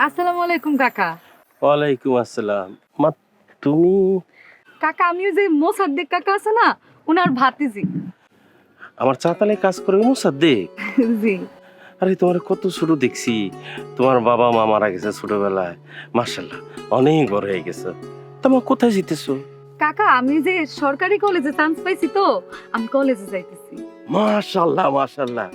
আসসালামু আলাইকুম কাকা। ওয়ালাইকুম আসসালাম। মা তুমি? কাকা আমিও যে মোসাদ্দেক কাকা আছে না, ওনার ভাতিজি। আমার চাতালে কাজ করে মুসাদ্দেক? জি। আরে তোমার কত ছোট দেখছি, তোমার বাবা মা মারা গেছে ছোটবেলায়, মাশাআল্লাহ অনেক বড় হয়ে গেছে। তোমার কোথায় যেতেছো? কাকা আমি যে সরকারি কলেজে চান্স পাইছি তো, আমি কলেজে যাইতেছি। মাশাআল্লাহ মাশাআল্লাহ,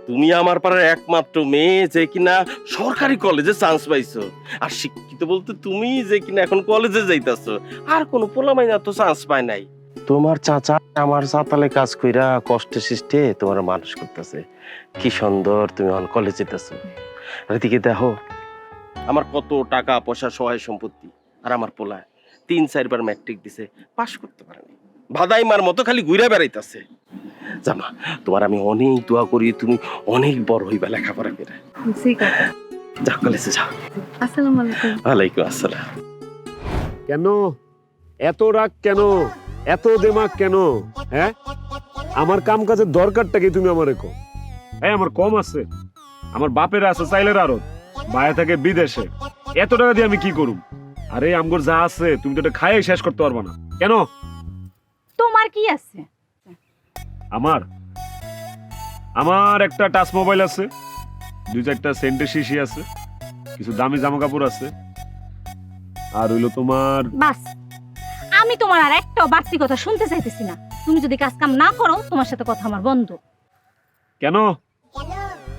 তুমি আমার পাড়ার একমাত্র মেয়ে যে কিনা সরকারি কলেজে চান্স পাইছো। আর শিক্ষিত বলতে তুমি যে কিনা এখন কলেজে যাইতাছো, আর কোনো পোলামাইনা তো চান্স পায় নাই। তোমার চাচা আমার চাতালে কাজ কইরা কষ্টে সৃষ্টে তোমার মানুষ করতেছে। কি সুন্দর তুমি এখন কলেজে যেতেছো। আর এদিকে দেখো আমার কত টাকা পয়সা সহায় সম্পত্তি, আর আমার পোলা 3-4 বার ম্যাট্রিক দিছে, পাশ করতে পারেনি, ভাদাইমার মতো খালি ঘুরে বেড়াইতেছে। জামা তোমার আমি অনেক দোয়া করি, তুমি অনেক বড় হইবা লেখাপড়া করে। জি কাকা। যাও কলেজে যাও। আসসালামু আলাইকুম। ওয়ালাইকুম আসসালাম। কেন এত রাগ, কেন এত দেমাগ, কেন? হ্যাঁ, আমার কাম কাজের দরকারটা কি তুমি আমারে কো? এই আমার কম আছে, আমার বাপের আছে চাইলের আরো, বাইরে থাকে বিদেশে, এত টাকা দিয়ে আমি কি করুম? আরে আমগর যা আছে তুমি তো এটা খাইয়ে শেষ করতে পারবা না। কেন? তোমার কি আছে? আমার আমার একটা টাচ মোবাইল আছে, 2-4টা সেন্টের শিশি আছে, কিছু দামি জামা কাপড় আছে, আর হইলো তোমার বাস, আমি তোমার আর একটাও বাড়তি কথা শুনতে চাইতেছি না। তুমি যদি কাজ কাম না করো, তোমার সাথে কথা আমার বন্ধ। কেন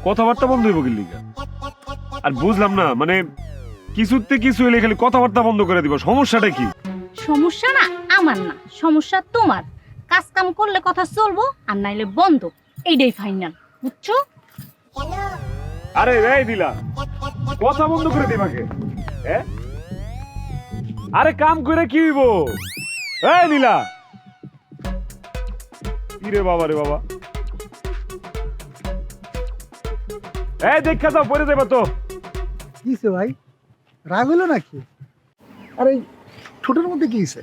কথাবার্তা বন্ধ হইব কি লিগা? আর বুঝলাম না, মানে কিছুতে কিছু হইলে খালি কথাবার্তা বন্ধ করে দিব, সমস্যাটা কি? সমস্যা না আমার, না সমস্যা তোমার। কাজ কাম করলে কথা চলবো, আর নাইলে বন্ধ, এইটাই ফাইনাল, বুঝছো? আরে এই দিলা, কথা বন্ধ করে দিবাকে? আরে কাম করে কি হইব? এই নীলা, কি রে বাবা, রে বাবা, এই দেখা যাও, পরে যাবে তো। কিছে ভাই, রাগ হইলো নাকি? আরে ঠোঁটের মধ্যে কি হইছে?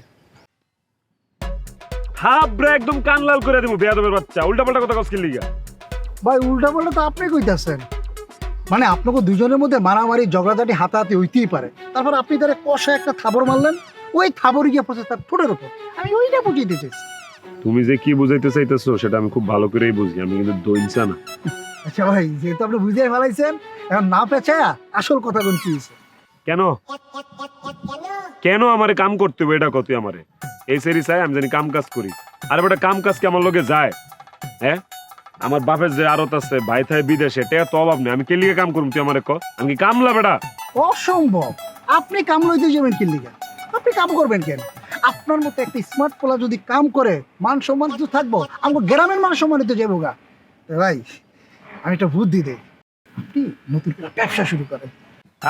থাবরে একদম কান লাল করে দেবো, বেয়াদবের বাচ্চা, উল্টা পাল্টা কথা কসকিল লিগা। ভাই উল্টা পাল্টা তো আপনি কইতাছেন। মানে আপনাকে দুজনের মধ্যে মারামারি ঝগড়াঝাটি হাতাহাতি হইতেই পারে, তারপর আপনি তারে কষা একটা থাবর মারলেন, ওই থাবর গিয়ে পড়ছে তার ঠোঁটের উপর। আমি ওইটা বুঝিয়ে দিতে চাইছি। তুমি যে কি বুঝাইতে চাইতেছো সেটা আমি খুব ভালো করেই বুঝি, আমি কিন্তু দইনছা না। আচ্ছা ভাই, যেহেতু আপনি বুঝিয়ে ফেলাইছেন, এখন না পেঁচায়া আসল কথা কোন কি হইছে? কেন কেন আমারে কাম করতে হবে এটা কত? আমারে এই সেরি চাই আমি জানি কাম কাজ করি, আর বেটা কাম কাজ কি আমার লগে যায়? হ্যাঁ, আমার বাপের যে আড়ত আছে, ভাই থাই বিদেশে, টেয়া তো অভাব নেই, আমি কে লিগে কাম করুম? তুই আমারে ক, আমি কি কামলা বেটা? অসম্ভব। আপনি কাম লইতে যাবেন কি লিগা? আপনি কাম করবেন কেন? আপনার মতো একটা স্মার্ট পোলা যদি কাম করে, মান সম্মান তো থাকবো, আমার গ্রামের মান সম্মানিত যাবো গা। তো ভাই আমি একটা বুদ্ধি দেই, আপনি নতুন করে ব্যবসা শুরু করেন।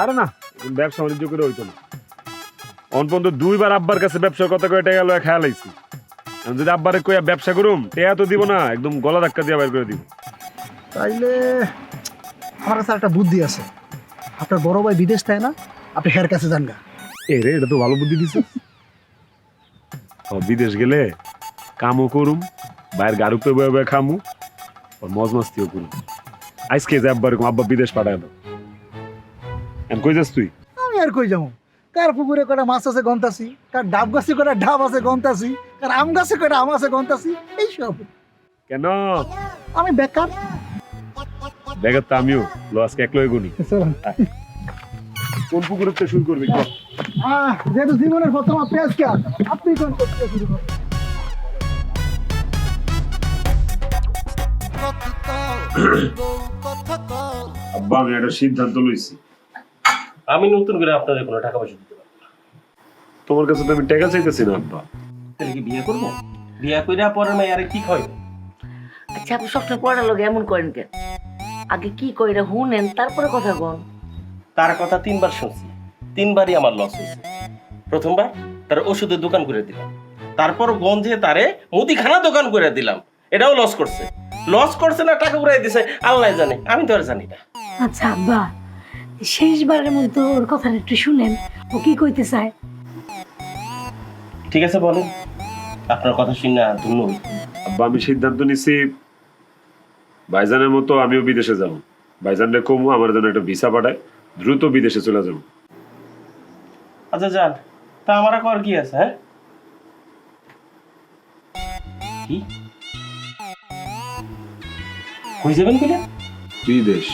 আরে না, ব্যবসা বাণিজ্য করে হইতো না। অন পর্যন্ত 2বার আব্বার কাছে ব্যবসার কথা কয়ে টেয়া লয়ে খেয়াল আইছি। আমি যদি আব্বারে কইয়া ব্যবসা করুম, টেয়া তো দিব না, একদম গলা ধাক্কা দিয়ে বাইর করে দিব। তাইলে আমার কাছে একটা বুদ্ধি আছে। আপনার বড় ভাই বিদেশ থাকে না, আপনি হের কাছে যান গা। এ রে, এটা তো ভালো বুদ্ধি দিছে। বিদেশ গেলে কামও করুম, বাইরের গাড়ুতে বয়ে বয়ে খামু, আর মজ মাস্তিও করুম। আজকে যে আব্বার আব্বা বিদেশ পাঠায় না, আমি কই যাস তুই? আমি আর কই যাবো? কার পুকুরে কটা মাছ আছে গন্তাছি, কার ডাব গাছে কটা ডাব আছে গন্তাছি, কার আম গাছে কটা আম আছে গন্তাছি, এইসব। কেন আমি বেকার। দেখার তো আমিও লো, আজকে এক লয়ে গুনি। চলুন। কোন পুকুরের থেকে শুরু করবি? যেহেতু জীবনের প্রথম আপনি আজকে আপনি কোন করতে শুরু করেন। আব্বা আমি একটা সিদ্ধান্ত লইছি। আমি নতুন করে আপনাদের কোনো টাকা পয়সা দিতে পারবো না। তোমার কাছে তো আমি টাকা চাইতেছি না আব্বা। তাহলে কি বিয়ে করবো? বিয়ে কইরা পরে মেয়ে কি হয়? আচ্ছা, আপনি সবসময় পড়ার লোক এমন করেন কেন? আগে কি কইরা হুনেন, তারপরে কথা কন। তার কথা 3বার শুনছি, 3বারই আমার লস হয়েছে। প্রথমবার তার ওষুধের দোকান করে দিলাম, তারপর গন্ধে তারে মুদিখানা দোকান করে দিলাম, এটাও লস করছে। লস করছে না টাকা উড়াই দিছে আল্লাহ জানে, আমি তো আর জানি না। আচ্ছা আব্বা, শেষবারের মধ্যে ওর কথাটা একটু শুনেন, ও কি কইতে চায়। ঠিক আছে বলেন, আপনার কথা শুনে ধন্য হই। আব্বা আমি সিদ্ধান্ত নিছি, ভাইজানের মতো আমিও বিদেশে যাব। ভাইজানরে কমু আমার জন্য একটা ভিসা পাঠায়, দ্রুত বিদেশে চলে যাবো। আচ্ছা যান, তা আমার আর কি আছে? হ্যাঁ, কি কই যাবেন কইলে? বিদেশ,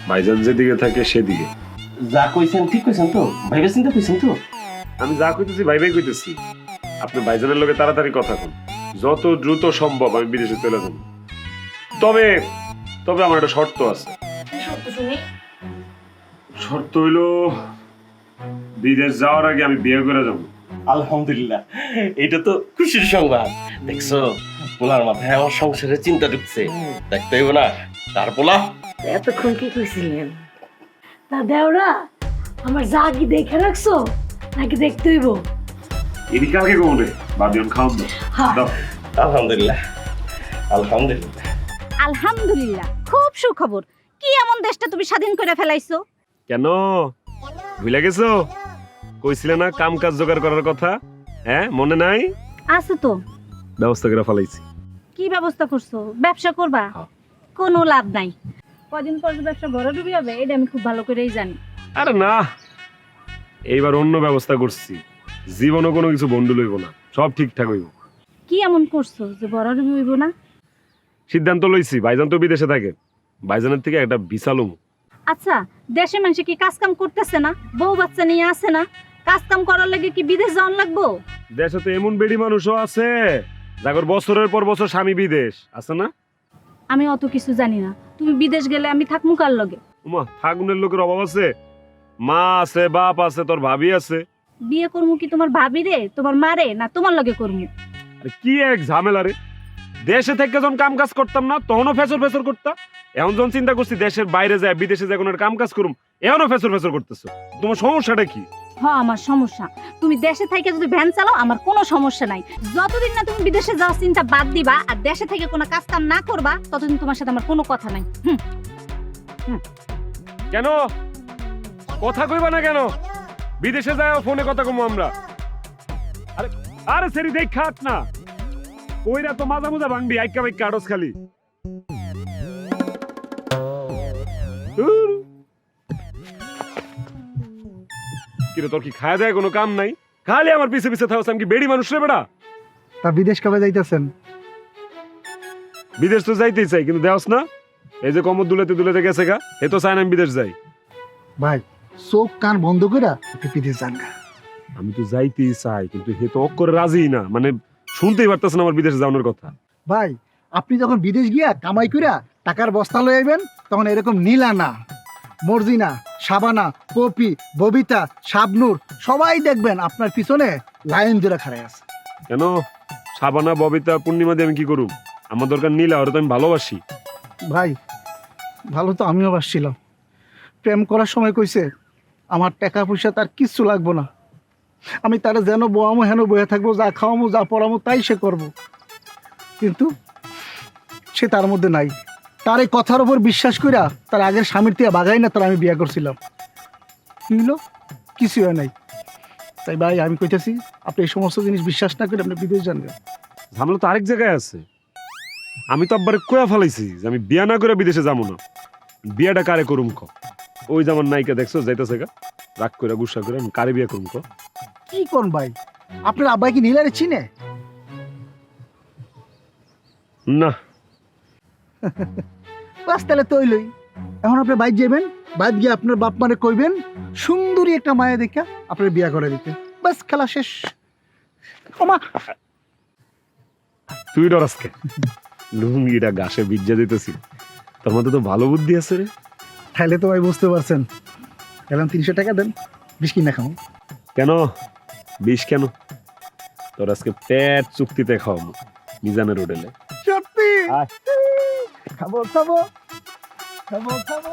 ভাইজান যেদিকে থাকে সেদিকে। যা কইছেন ঠিক কইছেন তো? ভাইবে চিন্তা কইছেন তো? আমি যা কইতেছি ভাইভাই কইতেছি, আপনি ভাইজানের লগে তাড়াতাড়ি কথা কন, যত দ্রুত সম্ভব আমি বিদেশে চলে যাব। তবে তবে আমার একটা শর্ত আছে। কি সত্য শুনি? শর্ত হইলো বিদেশ যাওয়ার আগে আমি বিয়ে করে যাব। আলহামদুলিল্লাহ, এটা তো খুশির সংবাদ। দেখছো, পোলার মাথায় আমার সংসারের চিন্তা ঢুকছে। দেখতে হইব না তার পোলা। এতক্ষণ কি কইছিলেন? তা দেওরা আমার যা কি দেখে রাখছো নাকি দেখতে হইব? ইনি কাকে কোন রে বাদিয়ন খাওন হ্যাঁ। দাও। আলহামদুলিল্লাহ, আলহামদুলিল্লাহ। আলহামদুলিল্লাহ, খুব সুখবর। কি এমন দেশটা তুমি স্বাধীন করে ফেলাইছো? কেন ভুলে গেছো? কইছিলে না কাম কাজ জোগাড় করার কথা? হ্যাঁ, মনে নাই? আছে তো। ব্যবস্থা করে ফেলাইছি। কি ব্যবস্থা করছো? ব্যবসা করবা? হ্যাঁ। কোনো লাভ নাই। কদিন পর যে ব্যবসা ভরাডুবি হবে এটা আমি খুব ভালো করেই জানি। আরে না, এইবার অন্য ব্যবস্থা করছি। জীবনও কোনো কিছু বন্ডু লইব না, সব ঠিকঠাক হইব। কি এমন করছো যে ভরাডুবি হইব না? সিদ্ধান্ত লইছি, ভাইজান তো বিদেশে থাকে, ভাইজানের থেকে একটা ভিসা লমু। আচ্ছা, দেশে মানুষে কি কাজ কাম করতেছে না? বউ বাচ্চা নিয়ে আসে না? কাজ কাম করার লাগে কি বিদেশ যাওয়ার লাগবো? দেশে তো এমন বেড়ি মানুষও আছে যাগর বছরের পর বছর স্বামী বিদেশ আছে না। আমি অত কিছু জানি না। তুমি বিদেশ গেলে আমি থাকমু কার লগে? উমা, থাকুনের লোকের অভাব আছে? মা আছে, বাপ আছে, তোর ভাবি আছে। বিয়ে করমু কি তোমার ভাবি রে, তোমার মারে, না তোমার লগে করমু? আরে কি এক ঝামেলা রে! দেশে থেকে যখন কাম কাজ করতাম না তখনও ফেসর ফেসর করতাম, এখন যখন চিন্তা করছি দেশের বাইরে যায় বিদেশে যায় কোনো কাম কাজ করুম, এখনো ফেসর ফেসর করতেছো। তোমার সমস্যাটা কি? আমার সমস্যা, তুমি দেশে থেকে যদি ভ্যান চালাও আমার কোনো সমস্যা নাই। যতদিন না তুমি বিদেশে যাওয়ার চিন্তা বাদ দিবা আর দেশে থেকে কোনো কাজ কাম না করবা ততদিন তোমার সাথে আমার কোনো কথা নাই। কেন কথা কইবা না কেন? বিদেশে যায় ফোনে কথা কমু আমরা। আরে আরে সেরি দেখ খাত না, কইরা তো মাজা মুজা ভাঙবি, আইকা বাইকা আড়স খালি। কিরে তোর কি খায় দেয় কোনো কাম নাই? খালি আমার পিছে পিছে থাকস, আমি কি বেড়ি মানুষ রে বেড়া? তা বিদেশ কবে যাইতেছেন? বিদেশ তো যাইতেই চাই, কিন্তু দেওস না, এই যে কমর দুলেতে দুলেতে গেছে গা, এ তো চাই না আমি বিদেশ যাই। ভাই চোখ কান বন্ধ করে একটু বিদেশ যান গা। আমি তো যাইতেই চাই, কিন্তু হে তো অক করে রাজি না, মানে শুনতেই পারতেছ না আমার বিদেশ যাওয়ার কথা। ভাই আপনি যখন বিদেশ গিয়া কামাই কইরা টাকার বস্তা লয়ে আইবেন তখন এরকম নীলানা, মর্জিনা, শাবানা, পপি, ববিতা, শাবনূর সবাই দেখবেন আপনার পিছনে লাইন ধরে খাড়াই আছে। কেন সাবানা, ববিতা, পূর্ণিমা দিয়ে আমি কি করুম? আমার দরকার নীলা, ওরা তো আমি ভালোবাসি। ভাই ভালো তো আমিও বাসছিলাম, প্রেম করার সময় কইছে আমার টাকা পয়সা তার কিচ্ছু লাগবো না, আমি তারা যেন বোয়ামো হেন বয়ে থাকবো, যা খাওয়ামো যা পড়ামো তাই সে করবো। কিন্তু সে তার মধ্যে নাই। তার এই কথার উপর বিশ্বাস কইরা তার আগের স্বামীর থেকে বাগাই না তার আমি বিয়ে করছিলাম। কি হলো? কিছু হয় নাই। তাই ভাই আমি কইতেছি আপনি এই সমস্ত জিনিস বিশ্বাস না করে আপনি বিদেশ যান। ঝামেলা তো আরেক জায়গায় আছে। আমি তো আব্বারে কয়া ফেলাইছি যে আমি বিয়া না করে বিদেশে যাবো না। বিয়াটা কারে করুম ক? ওই যে আমার নায়িকা দেখছো যাইতেছে গা, রাগ করে গুসা করে, আমি কারে বিয়া করুম ক? কি কোন ভাই, আপনার আব্বাই কি নীলারে চিনে? না। বাস তাহলে তো হইলই। এখন আপনি বাইক যাবেন, বাইক গিয়ে আপনার বাপ মারে কইবেন সুন্দরী একটা মায়া দেখা আপনার বিয়া করে দিতে, বাস খেলা শেষ। ওমা তুই ডরাসকে লুঙ্গিটা গাছে বিজ্জা দিতেছি, তোর মধ্যে তো ভালো বুদ্ধি আছে রে। তাহলে তো ভাই বুঝতে পারছেন, এখন 300 টাকা দেন, বিষ কিনা খাও। কেন বিষ কেন? তোর আজকে পেট চুক্তিতে খাওয়াবো মিজানের হোটেলে। সত্যি? আয়। খাবো খাবো খাবো খাবো।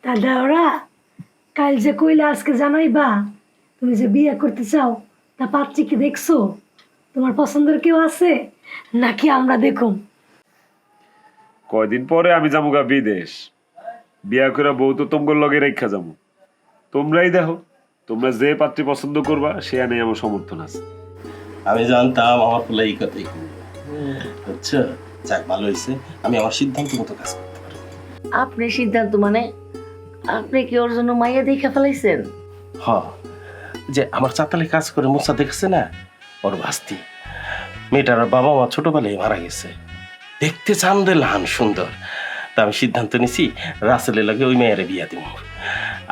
তা দেওরা কাল যে কইলে আজকে জানাইবা তুমি যে বিয়ে করতে চাও, তা পাত্রী কি দেখছো? তোমার পছন্দের কেউ আছে নাকি আমরা দেখুম? কয়দিন পরে আমি যাবো গা বিদেশ, বিয়া করে বউ তো তোমার লগে রেখা যাবো। তোমরাই দেখো, তোমরা যে পাত্রী পছন্দ করবা সে নেই আমার সমর্থন আছে। আমি জানতাম আমার পোলা এই কথাই করবে। আচ্ছা যাক, ভালো হয়েছে, আমি আমার সিদ্ধান্ত মতো কাজ করতে আপনি সিদ্ধান্ত মানে আপনি কি ওর জন্য মাইয়া দেখে ফেলাইছেন? হ, যে আমার চাতালে কাজ করে মুসা দেখছে না, ওর ভাস্তি মেয়েটার বাবা মা ছোটবেলায় মারা গেছে, দেখতে চান্দে লান সুন্দর। তা আমি সিদ্ধান্ত নিছি রাসেলের লাগে ওই মেয়েরে বিয়া দিব,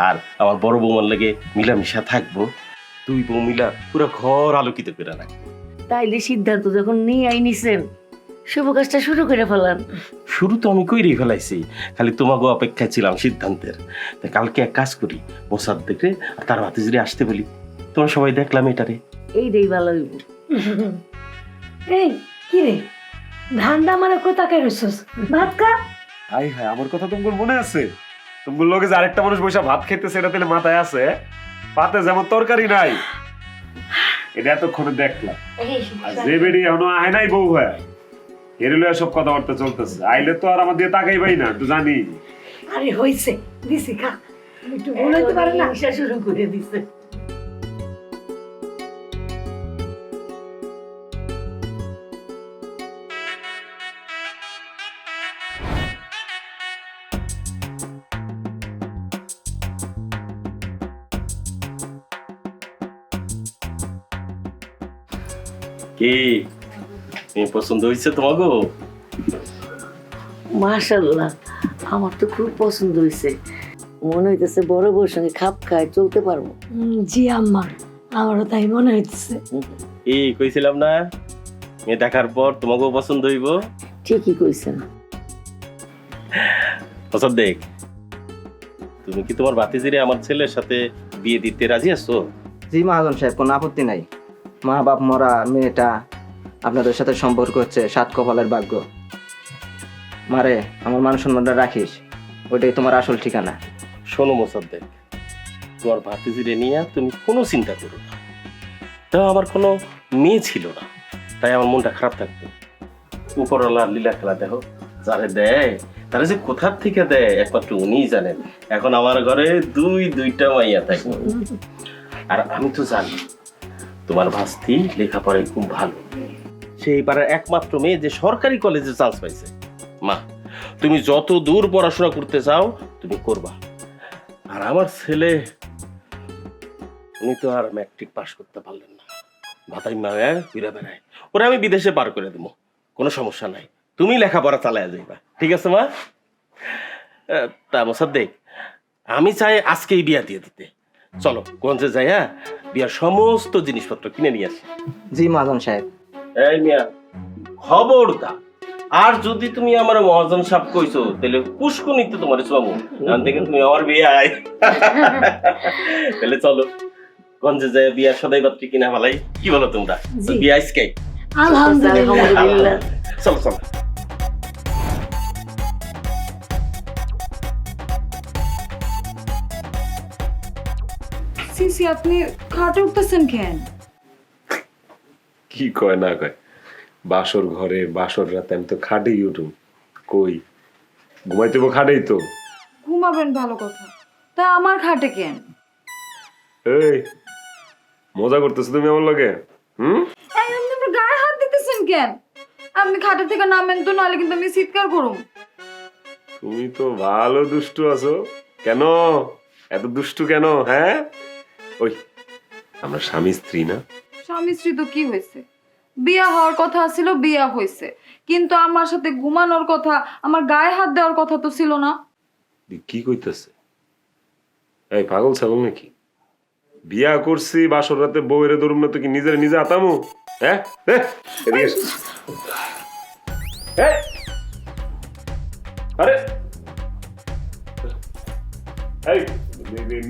আর আমার বড় বৌমার লাগে মিলামিশা থাকবো। দুই বউ মিলা পুরো ঘর আলোকিত করে রাখবো। তাইলে সিদ্ধান্ত যখন নিয়ে নিছেন, শুভ কাজটা শুরু করে ফেলান। শুরু তো আমি কইরেই ফেলাইছি, খালি তোমাকে অপেক্ষায় ছিলাম সিদ্ধান্তের। তাই কালকে এক কাজ করি, মোসাদ দেখে আর তার ভাতিজিরে আসতে বলি, তোমরা সবাই দেখলাম এটারে। এইটাই ভালো হইব। এই কি রে ধান্দা মানে কোথাকার রইছস ভাত খা। হাই হাই, আমার কথা তোমার মনে আছে? তোমার লগে যে আরেকটা মানুষ বসে ভাত খাইতেছে, এটা তাহলে মাথায় আছে? পাতে যেমন তরকারি নাই, এটা এতক্ষণে দেখলাম। আর যে বেড়ি এখনো আয় নাই বউ ভাই, এরিলে সব কথাবার্তা চলতেছে। আইলে তো আর আমার দিয়ে তাকাই পাই না, তুই জানি। আরে হইছে দিছি খা, একটু ভুল হইতে পারে না। হিংসা শুরু করে দিছে। কি মেয়ে পছন্দ হয়েছে তোমাকে? মাশাআল্লাহ, আমার তো খুব পছন্দ হয়েছে। মনে হইতেছে বড় বউর সঙ্গে খাপ খায় চলতে পারবো। জি আম্মা, আমারও তাই মনে হইতেছে। এই কইছিলাম না মেয়ে দেখার পর তোমাকেও পছন্দ হইব। ঠিকই কইছেন। পছন্দ দেখ, তুমি কি তোমার ভাতিজিরে আমার ছেলের সাথে বিয়ে দিতে রাজি আছো? জি মহাজন সাহেব, কোনো আপত্তি নাই। মা বাপ মরা মেয়েটা আপনাদের সাথে সম্পর্ক হচ্ছে সাত কপালের ভাগ্য। মারে আমার মান সম্মানটা রাখিস, ওইটাই তোমার আসল ঠিকানা। শোনো মোসাদ্দেক, তোমার ভাতিজিরে নিয়ে তুমি কোনো চিন্তা করো না। তা আমার কোনো মেয়ে ছিল না, তাই আমার মনটা খারাপ থাকতো। উপরওয়ালার লীলা খেলা দেখো, যারে দেয় তারা যে কোথার থেকে দেয় একমাত্র উনিই জানেন। এখন আমার ঘরে দুইটা মাইয়া থাকে, আর আমি তো জানি তোমার ভাস্তি লেখাপড়ায় খুব ভালো। সেই পাড়ার একমাত্র মেয়ে যে সরকারি কলেজে চান্স পাইছে। মা, তুমি যত দূর পড়াশোনা করতে চাও তুমি করবা। আর আমার ছেলে, উনি তো আর ম্যাট্রিক পাস করতে পারলেন না, ভাতাই মায়া ঘুরে বেড়ায়। ওরা আমি বিদেশে পার করে দেবো, কোনো সমস্যা নাই। তুমি লেখাপড়া চালায় যাইবা, ঠিক আছে মা? তা মোসাদ্দেক, আমি চাই আজকেই বিয়া দিয়ে দিতে। চলো গঞ্জে যাইয়া বিয়ার সমস্ত জিনিসপত্র কিনে নিয়ে আসি। জি মহাজন সাহেব। এই মিয়া, খবরদার আর যদি তুমি আমার মহাজন সাহেব কইছো, তাহলে পুষ্কুনিতে তোমার চাবো। গান থেকে তুমি আমার বিয়ে আয়। তাহলে চলো গঞ্জে যায় বিয়ার সদাই পাত্রী কিনা ভালাই। কি বলো তোমরা? বিয়ে আইসকে? আলহামদুলিল্লাহ। আলহামদুলিল্লাহ। চলো চলো। সিসি, আপনি খাটে উঠতেছেন কেন? কি কয় না কয়, বাসর ঘরে বাসর রাতে আমি তো খাটেই উঠুম। কই ঘুমাইতে খাটেই তো। ঘুমাবেন ভালো কথা, তা আমার খাটে কেন? এই মজা করতেছো তুমি আমার লগে? আপনি আমার গায়ে হাত দিতেছেন কেন? আপনি খাটে থেকে নামেন তো, নাহলে কিন্তু আমি চিৎকার করুম। তুমি তো ভালো দুষ্টু আছো। কেন এত দুষ্টু কেন? হ্যাঁ, ওই আমরা স্বামী স্ত্রী না? স্বামী স্ত্রী তো কি হয়েছে? বিয়া হওয়ার কথা ছিল, বিয়া হয়েছে, কিন্তু আমার সাথে ঘুমানোর কথা, আমার গায়ে হাত দেওয়ার কথা তো ছিল না। কি কইতেছে? এই পাগল ছাগল নাকি? বিয়া করছি বাসর রাতে বউয়ের ধরুম না তো কি নিজের নিজে আতামু? হ্যাঁ, এদিকে এসো। এই, আরে এই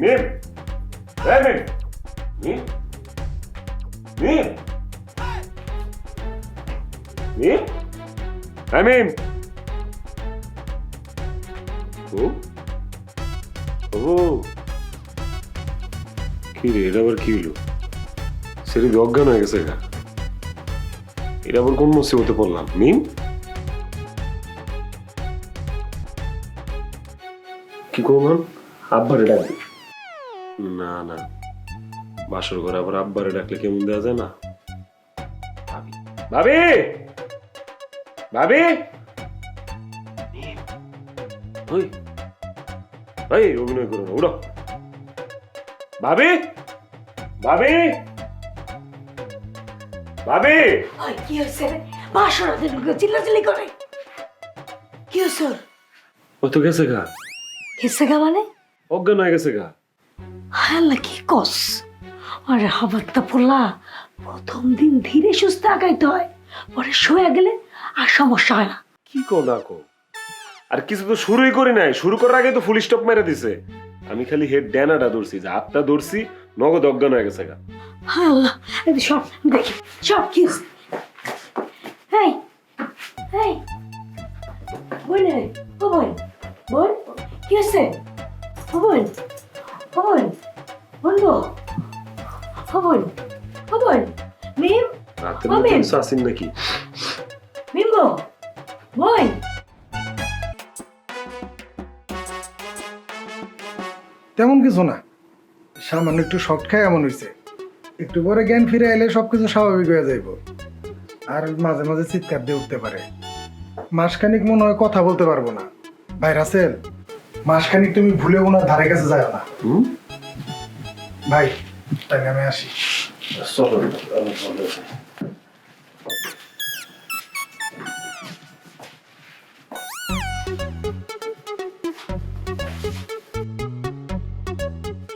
মিম, এই মিম, মিম, মিম, এই মিম। ও কি রে, এটা আবার কি হলো? সেটা অজ্ঞান হয়ে গেছে গা। এটা আবার কোন মুসিবতে পড়লাম? মিম কি করলাম? আব্বারে ডাকবি? না না, বাসর ঘরে আবার আব্বারে ডাকলে কেমন দেওয়া যায় না? ভাবি, ভাবি, ওই এই অভিনয় করো না, উঠো। ভাবি ভাবি ভাবি কি হয়েছে বাসর চিল্লাচিল্লি করে কি হয়েছে ওর? ও তো গেছে গা, গেছে গা মানে অজ্ঞান হয়ে গেছে গা। আল্লাহ কি কস আরে হবারটা পোলা প্রথম দিন ধীরে সুস্থ আগাইতে হয়, পরে শুয়ে গেলে আর সমস্যা হয় না। কি কো না কো, আর কিছু তো শুরুই করি নাই, শুরু করার আগে তো ফুল স্টপ মেরে দিছে। আমি খালি হেড ড্যানাটা ধরছি, যে হাতটা ধরছি নগদ অজ্ঞান হয়ে গেছে গা। হায় আল্লাহ, এই সব দেখি সব কি হয়েছে? এই এই বোন রে, ও বোন বোন কি হয়েছে? ও বোন ও বোন বোন গো, ও বোন ও বোন মিম রাতের ও মধ্যে মিম আসেন নাকি? মিম গো বোন। তেমন কিছু না, সামান্য একটু শর্ট খায় এমন হয়েছে। একটু পরে জ্ঞান ফিরে এলে সবকিছু স্বাভাবিক হয়ে যাইব। আর মাঝে মাঝে চিৎকার দিয়ে উঠতে পারে। মাসখানিক মনে হয় কথা বলতে পারবো না। ভাই রাসেল, মাসখানিক তুমি ভুলে ওনার ধারে কাছে যাও না ভাই। তাই আমি আসি।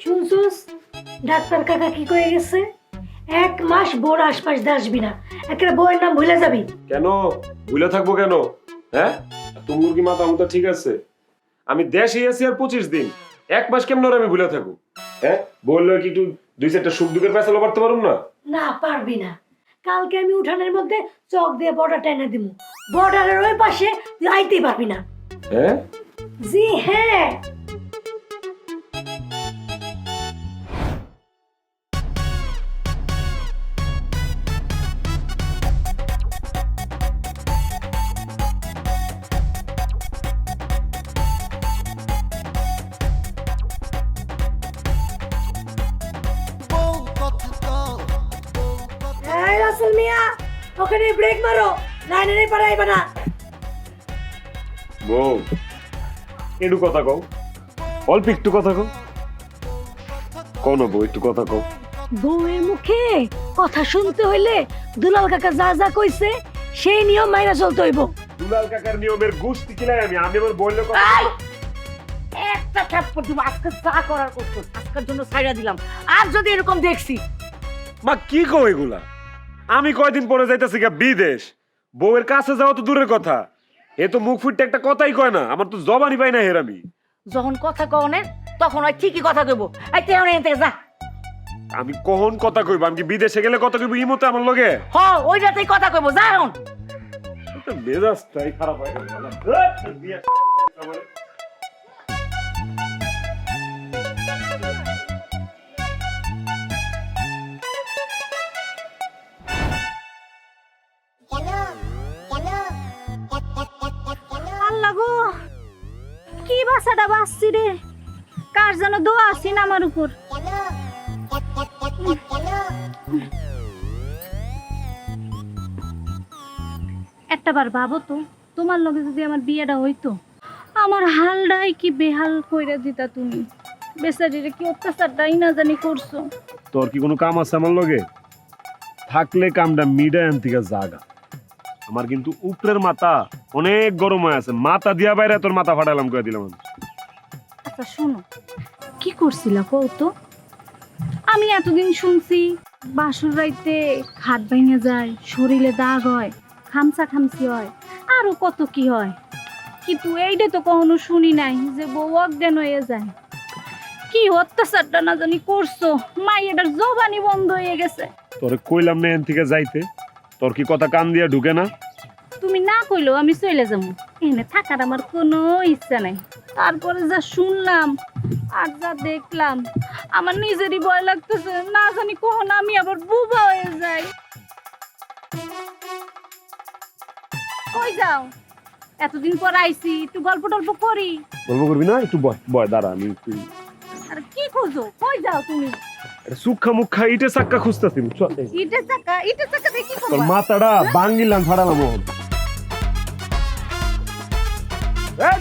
শুনছুস ডাক্তার কাকা কি কয়ে গেছে? 1 মাস বোর আশপাশ দিয়ে আসবি না, একেবারে বউয়ের নাম ভুলে যাবি। কেন ভুলে থাকবো কেন? হ্যাঁ, তোমার কি মাথা আমতা ঠিক আছে? আমি দেশে আছি আর 25 দিন, 1 মাস কেমন আমি ভুলে থাকবো? হ্যাঁ, বললো কি একটু 2-4টা সুখ দুঃখের ফেসালো করতে পারুম না? না পারবি না। কালকে আমি উঠানের মধ্যে চক দিয়ে বর্ডার টেনে দিব, বর্ডারের ওই পাশে তুই আইতেই পারবি না। হ্যাঁ, জি হ্যাঁ। এই রাসেল মিয়া, ওখানে ব্রেক মারো, লাইনের পারে আইবা না। বউ একটু কথা কও, অল্প একটু কথা কও। কোন বউ একটু কথা কও। বউয়ের মুখে কথা শুনতে হইলে দুলাল কাকা যা যা কইছে সেই নিয়ম মাইনা চলতে হইব। দুলাল কাকার নিয়মের গুষ্টি কিলাই আমি এবার বললে কথা। এই! একটা থাপ্পড় দিব, আজকে যা করার করতো আজকের জন্য ছাইড়া দিলাম। আর যদি এরকম দেখছি মা কি কও এগুলা? আমি কয়দিন পরে যাইতাছি গা বিদেশ, বউয়ের কাছে যাওয়া তো দূরের কথা, এ তো মুখ ফুটতে একটা কথাই কয় না, আমার তো জবানই পাই না হেরামি। যখন কথা কনে তখন ওই ঠিকই কথা কইব। এই তুই এখান থেকে যা। আমি কখন কথা কইব? আমি কি বিদেশে গেলে কথা কইব ইমতে আমার লগে? হ, ওই রাতেই কথা কইব, যা এখন। তো মেজাজটাই খারাপ হয়ে গেল। আল্লাহ গো, কি বাসাটা বাসছি রে, কার যেন দোয়া আছেন আমার উপর। একটাবার ভাবো তো, তোমার লগে যদি আমার বিয়েটা হইতো, আমার হালটাই কি বেহাল কইরা দিতা তুমি। বেচারিরে কি অত্যাচারটাই না জানি করছো। তোর কি কোনো কাম আছে আমার লগে? থাকলে কামটা মিডা এনতিকা জাগা। আমার কিন্তু উপরের মাথা অনেক গরম হয়ে আছে, মাথা দিয়া বাইরে তোর মাথা ফাটাইলাম করে দিলাম আমি। আচ্ছা শোনো, কি করছিলা কও তো? আমি এতদিন শুনছি বাসর রাইতে হাত ভেঙে যায়, শরীরে দাগ হয়, খামচা খামচি হয়, আরো কত কি হয়, কিন্তু এইটা তো কখনো শুনি নাই যে বউ অজ্ঞান হয়ে যায়। কি অত্যাচারটা না জানি করছো, মাইয়াটার জবানি বন্ধ হয়ে গেছে। তোরে কইলাম না এন থেকে যাইতে, তোর কি কথা কান দিয়া ঢুকে না? তুমি না কইলেও আমি চলে যাবো, এখানে থাকার আমার কোনো ইচ্ছা নাই। তারপরে যা শুনলাম আর যা দেখলাম, আমার নিজেরই ভয় লাগতেছে, না জানি কখন আমি আবার বুবা হয়ে যাই। কই যাও? এতদিন পর আইছি, একটু গল্প টল্প করি। গল্প করবি না? একটু বয় বয়, দাঁড়া আমি একটু। আর কি খুঁজো? কই যাও তুমি? সুক্ষা মুখা ইটে চাক্কা খুঁজতেছি। ইটের চাকা দেখি তোর মাথাটা বাঙ্গিলাম ফাড়ালাম।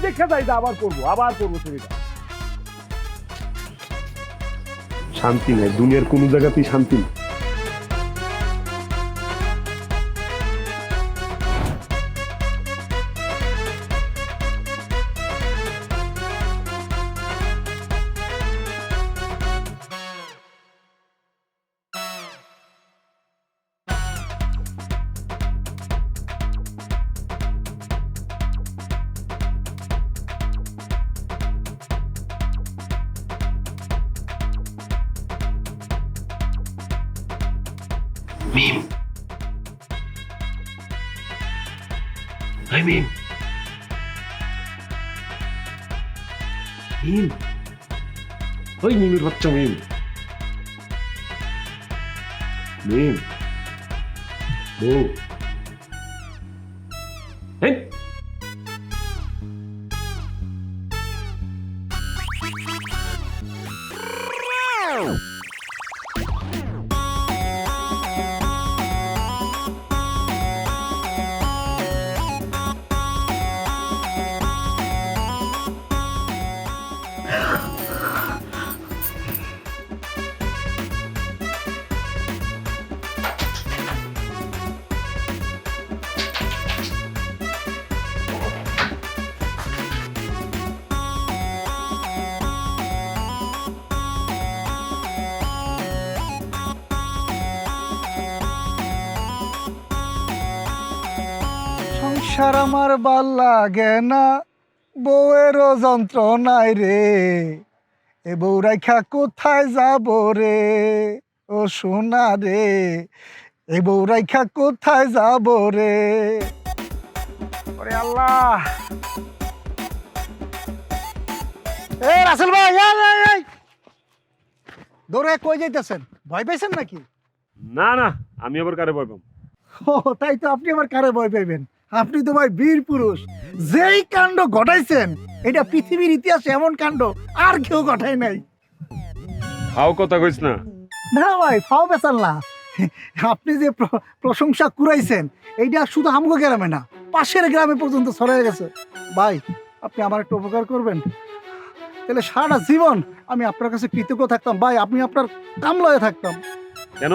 দেখে যাই যে আবার করবো ছেলেটা। শান্তি নাই, দুনিয়ার কোনো জায়গাতেই শান্তি নেই। মিম, হাই মিম, মিম, ওই মিমের বাচ্চা মিম, মিম, বউ, এই, সংসার আমার ভাল লাগে না, বউয়েরও যন্ত্রণায় রে, এ বউ রাইখা কোথায় যাব রে, ও সোনা রে, এ বউ রাইখা কোথায় যাব রে, ওরে আল্লাহ। এ রাসেল ভাই, এই দৌড়ে কই যাইতেছেন? ভয় পাইছেন নাকি? না না, আমি আবার কারে ভয় পাবো? ও তাই তো, আপনি আবার কারে ভয় পাইবেন? আপনি তো ভাই বীর পুরুষ। যেই কাণ্ড ঘটাইছেন, এটা পৃথিবীর ইতিহাসে এমন কাণ্ড আর কেউ ঘটায় নাই। হাও কথা কইস না। না ভাই, ফাও পেছাল না। আপনি যে প্রশংসা কুড়াইছেন, এইটা শুধু আমগো গ্রামে না, পাশের গ্রামে পর্যন্ত ছড়াই গেছে। ভাই, আপনি আমার একটা উপকার করবেন, তাহলে সারা জীবন আমি আপনার কাছে কৃতজ্ঞ থাকতাম। ভাই, আপনি আপনার কামলায় থাকতাম। কেন,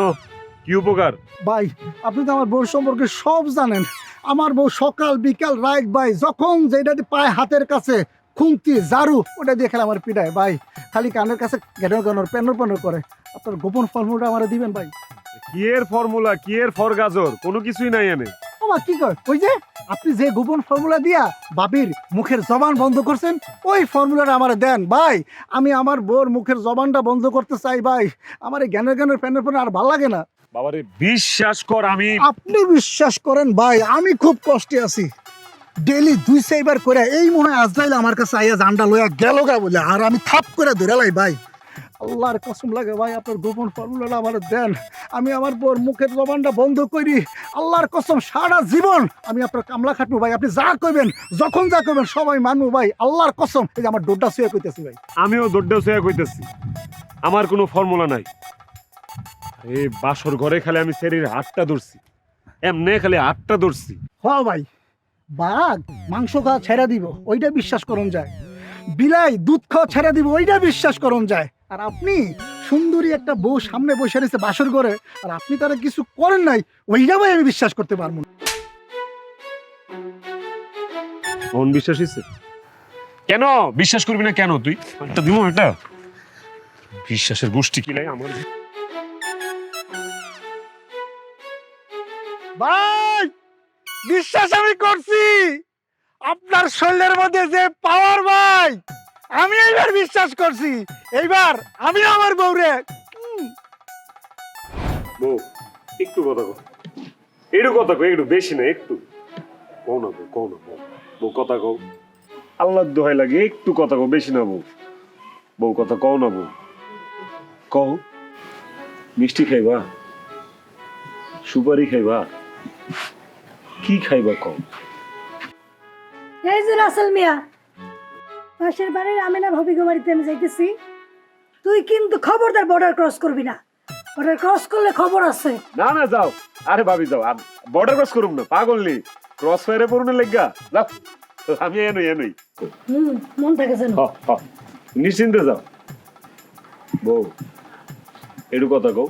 কি উপকার? ভাই, আপনি তো আমার বউ সম্পর্কে সব জানেন। আমার বউ সকাল বিকাল রাত ভাই যখন যেটা পায় হাতের কাছে, খুন্তি ঝাড়ু, ওটা দিয়ে খেলে আমার পিঠায়। ভাই, খালি কানের কাছে ঘেনর ঘেনর পেনর পেনর করে। আপনার গোপন ফর্মুলাটা আমার দিবেন ভাই। কি এর ফর্মুলা, কি এর ফরগাজর, কোনো কিছুই নাই এনে। আমার কি কয়, ওই যে আপনি যে গোপন ফর্মুলা দিয়া বাবির মুখের জবান বন্ধ করছেন, ওই ফর্মুলাটা আমার দেন ভাই। আমি আমার বউর মুখের জবানটা বন্ধ করতে চাই ভাই। আমার এই জ্ঞানের জ্ঞানের পেনের পেন আর ভাল লাগে না। বাবারে বিশ্বাস কর, আমি আপনি বিশ্বাস করেন ভাই, আমি খুব কষ্টে আছি। ডেলি 2-4 বার করে এই মনে হয় আজরাইল আমার কাছে আইয়া জান্ডা লইয়া গেল গা বলে, আর আমি থাপ করে ধরে লাই ভাই। আল্লাহর কসম লাগে ভাই, আপনার গোপন ফর্মুলাটা আমার দেন। আমি আমার বউর মুখের জবানটা বন্ধ করি। আল্লাহর কসম, সারা জীবন আমি আপনার কামলা খাটবো ভাই। আপনি যা কইবেন, যখন যা কইবেন সবাই মানবো ভাই। আল্লাহর কসম, এই যে আমার ডোডা শুয়ে কইতেছি ভাই। আমিও দৌড়েও সে কইতেছি, আমার কোনো ফর্মুলা নাই। এই বাসর ঘরে খালি আমি শরীর হাতটা ধরছি, এমনে খালি হাতটা ধরছি। হ ভাই, বাঘ মাংস খাওয়া ছেড়ে দিব, ওইটা বিশ্বাস করুন যায়। বিলাই দুধ খাওয়া ছেড়ে দিব, ওইটা বিশ্বাস করুন যায়। আর আপনি সুন্দরী একটা বউ সামনে বসে রয়েছে বাসর ঘরে, আর আপনি তারা কিছু করেন নাই, ওইটা ভাই আমি বিশ্বাস করতে পারবো না। মন বিশ্বাস হইছে? কেন বিশ্বাস করবি না কেন? তুই একটা দিব, এটা বিশ্বাসের গোষ্ঠী কি নাই আমার। ভাই, বিশ্বাস আমি করছি। আপনার শরীরের মধ্যে যে পাওয়ার ভাই, আমি এইবার বিশ্বাস করছি। এইবার আমি আমার বউরে বউ একটু কথা কও, একটু কথা কও, একটু বেশি না, একটু কও না বউ, কও না বউ, বউ কথা কও, আল্লাহর দোহাই লাগে একটু কথা কও, বেশি না বউ। বউ কথা কও না বউ, কও। মিষ্টি খাইবা, সুপারি খাইবা, কি খাইবা কও। এই যে রাসেল মিয়া, পাশের বাড়ির আমিনা ভাবিকে বাড়িতে আমি যাইতেছি। তুই কিন্তু খবরদার বর্ডার ক্রস করবি না। বর্ডার ক্রস করলে খবর আছে। না না যাও, আরে ভাবি যাও, বর্ডার ক্রস করুম না, পাগল নি, ক্রস ফায়ারে পড়ুন লেগা যাও। আমি এনই মন থাকে যেন। নিশ্চিন্তে যাও বউ একটু কথা কও।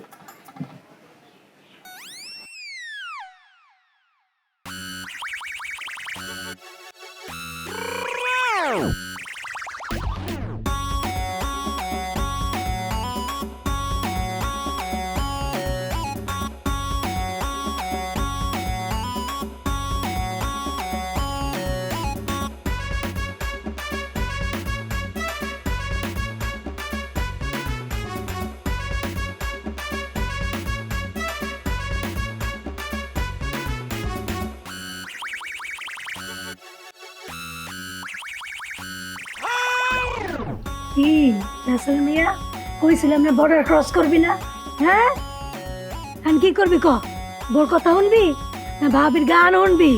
কি রাসেল মিয়া কইছিলাম না বর্ডার ক্রস করবি না, হ্যাঁ? এখন কি করবি ক? বোর কথা শুনবি না ভাবির গান শুনবি?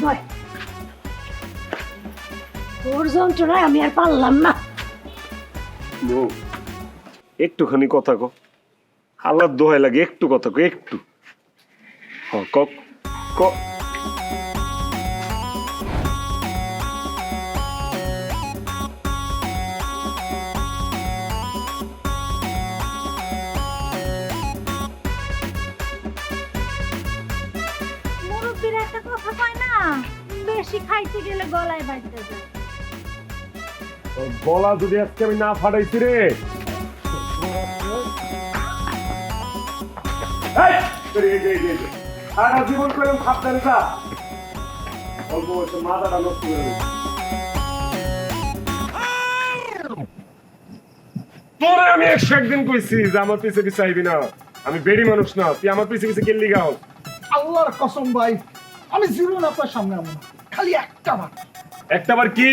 ভয় তোর যন্ত্রণায় আমি আর পারলাম না। বউ একটুখানি কথা কও, আল্লাহর দোহাই লাগে একটু কথা কও, একটু ক ক মুরব্বীরা একটা কথা কয় না, বেশি খাইতে গেলে গলায় বাজতে যায়। গলা যদি আজকে আমি না ফাটাইছি রে, সারা জীবন করলাম খাপদারি কা অল্প বয়সে মাথাটা নষ্ট করে দিল। তোরে আমি 101 দিন কইছি যে আমার পিছে পিছে আইবি না, আমি বেড়ি মানুষ না, তুই আমার পিছে পিছে কেলি গাও। আল্লাহর কসম ভাই, আমি জীবন আপনার সামনে আমো না, খালি একটা বার। একটা বার কি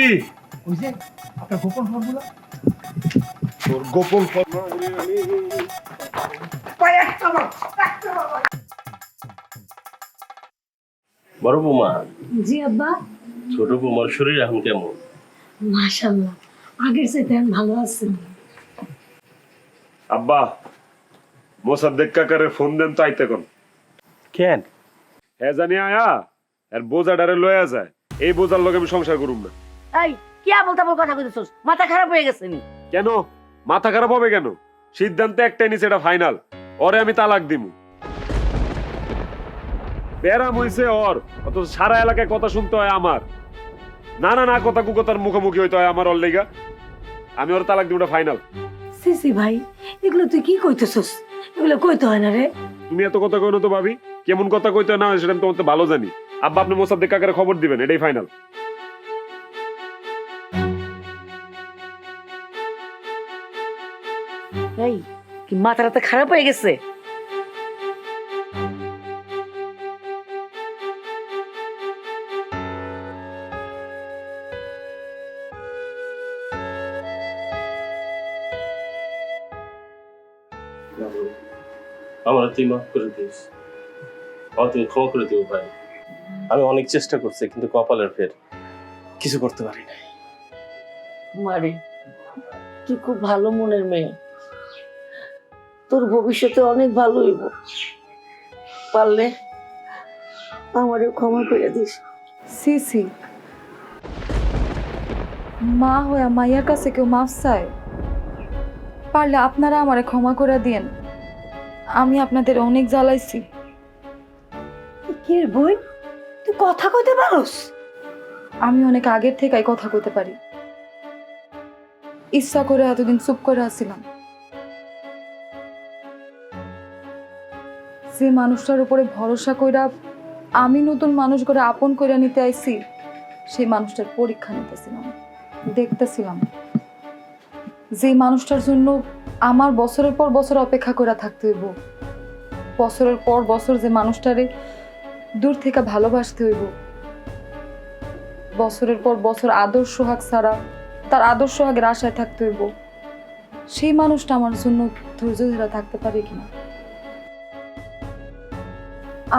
ওই যে আপনার গোপন ফর্মুলা, তোর গোপন ভাই একটা বার, একটা বার ভাই। বড় বৌমা, জি আব্বা। ছোট বৌমার শরীর এখন কেমন? মাশাআল্লাহ, আগের চাইতে এখন ভালো আছেন। আব্বা মোসাদ্দেক কাকারে ফোন দেন তো আইতে কোন। কেন? হ্যাঁ জানি আয়া আর বোঝাডারে লয়া যায়, এই বোঝার লগে আমি সংসার করুম না। এই কি বলতে বল কথা কইতেছস? মাথা খারাপ হয়ে গেছে নি? কেন মাথা খারাপ হবে কেন? সিদ্ধান্ত একটাই নিছে, এটা ফাইনাল। ওরে আমি তালাক দিমু। বেরাম হইছে ওর, অত সারা এলাকায় কথা শুনতে হয় আমার। না না না কথা কুকতার মুখোমুখি হইতে হয় আমার ওর লেগা। আমি ওর তালাক দিমু, এটা ফাইনাল। সিসি ভাই, এগুলো তুই কি কইতেছস? এগুলো কইতে হয় না রে। তুমি এত কথা কইনো তো ভাবি, কেমন কথা কইতে হয় না সেটা আমি তোমার তো ভালো জানি। আব্বা আপনি মোসাদ্দেক কাকারে খবর দিবেন, এটাই ফাইনাল। এই কি মাথাটা খারাপ হয়ে গেছে? আমার তুই মাফ করে দিস, তুমি ক্ষমা করে দিও ভাই। আমি অনেক চেষ্টা করছি কিন্তু কপালের ফের কিছু করতে পারি না। মারে তুই খুব ভালো মনের মেয়ে, তোর ভবিষ্যতে অনেক ভালো হইব। পারলে আমারে ক্ষমা করে দিস। সিসি, মা হয়ে মাইয়ার কাছে কেউ মাফ চায়? পারলে আপনারা আমারে ক্ষমা করে দিয়েন, আমি আপনাদের অনেক জ্বালাইছি। কি রে বই, তুই কথা কইতে পারোস? আমি অনেক আগের থেকেই কথা কইতে পারি, ইচ্ছা করে এতদিন চুপ করে আসছিলাম। যে মানুষটার উপরে ভরসা কইরা আমি নতুন মানুষ করে আপন কইরা নিতে আইছি, সেই মানুষটার পরীক্ষা নিতেছিলাম, দেখতেছিলাম যে মানুষটার জন্য আমার বছরের পর বছর অপেক্ষা করে থাকতে হইব, বছরের পর বছর যে মানুষটারে দূর থেকে ভালোবাসতে হইব, বছরের পর বছর আদর সোহাগ ছাড়া তার আদর সোহাগের আশায় থাকতে হইব, সেই মানুষটা আমার জন্য ধৈর্য ধরে থাকতে পারে কিনা।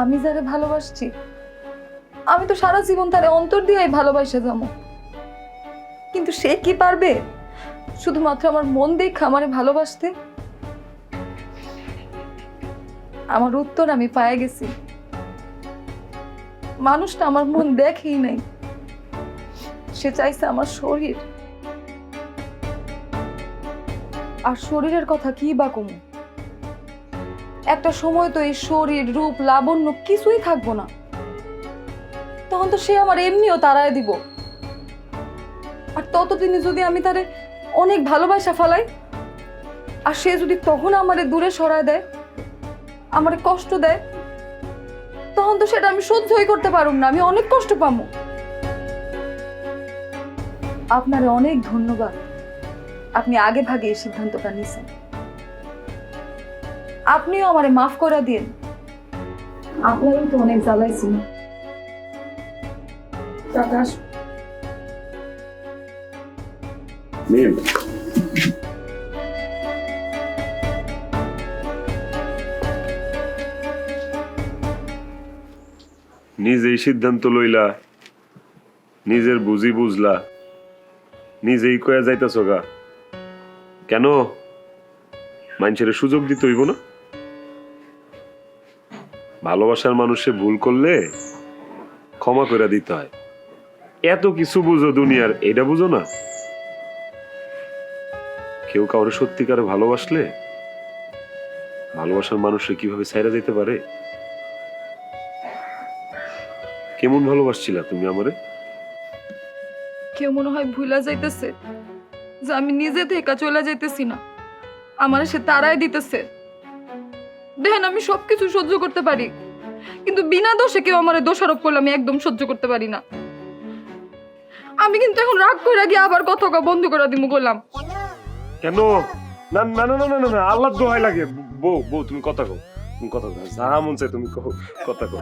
আমি যারে ভালোবাসছি, আমি তো সারা জীবন তারে অন্তর দিয়ে ভালোবাসা যাবো, কিন্তু সে কি পারবে শুধুমাত্র আমার মন দেখে আমারে ভালোবাসতে? আমার উত্তর আমি পেয়ে গেছি। মানুষটা আমার মন দেখেই নাই, সে চাইছে আমার শরীর। আর শরীরের কথা কি বা কমু, একটা সময় তো এই শরীর রূপ লাবণ্য কিছুই থাকবো না, তখন তো সে আমার এমনিও তাড়ায় দিব। আর ততদিনে যদি আমি তারে অনেক ভালোবাসা ফেলাই, আর সে যদি তখন আমারে দূরে সরায় দেয়, আমারে কষ্ট দেয়, তখন তো সেটা আমি সহ্যই করতে পারুম না, আমি অনেক কষ্ট পাবো। আপনারে অনেক ধন্যবাদ, আপনি আগে ভাগে এই সিদ্ধান্তটা নিছেন। আপনিও আমারে মাফ করে দিন, আপনারও তো অনেক জ্বালাইছি। প্রকাশ, মিম, নিজেই সিদ্ধান্ত লইলা, নিজের বুঝি বুঝলা, নিজেই কয়া যাইতাছ গা, কেন মানুষের সুযোগ দিতে হইব না? ভালোবাসার মানুষে ভুল করলে ক্ষমা করে দিতে হয়। এত কিছু বুঝো দুনিয়ার, এটা বুঝো না? কেউ কাউরে সত্যিকারে ভালোবাসলে ভালোবাসার মানুষে কিভাবে ছাইরা যেতে পারে? কেমন ভালোবাসছিলা তুমি আমারে? কেউ মনে হয় ভুলা যাইতেছে যে আমি নিজে থেকে চলে যাইতেছি না, আমার সে তারাই দিতেছে। দেখেন, আমি সবকিছু সহ্য করতে পারি, কিন্তু বিনা দোষে কেউ আমার দোষারোপ করলে আমি একদম সহ্য করতে পারি না। আমি কিন্তু এখন রাগ করে গিয়ে আবার কথা বন্ধ করে দিব গোলাম। কেন? না না না না না না, আল্লাহর দোহাই লাগে। বউ বউ, তুমি কথা কও, তুমি কথা কও, যা মন চায় তুমি কথা কও।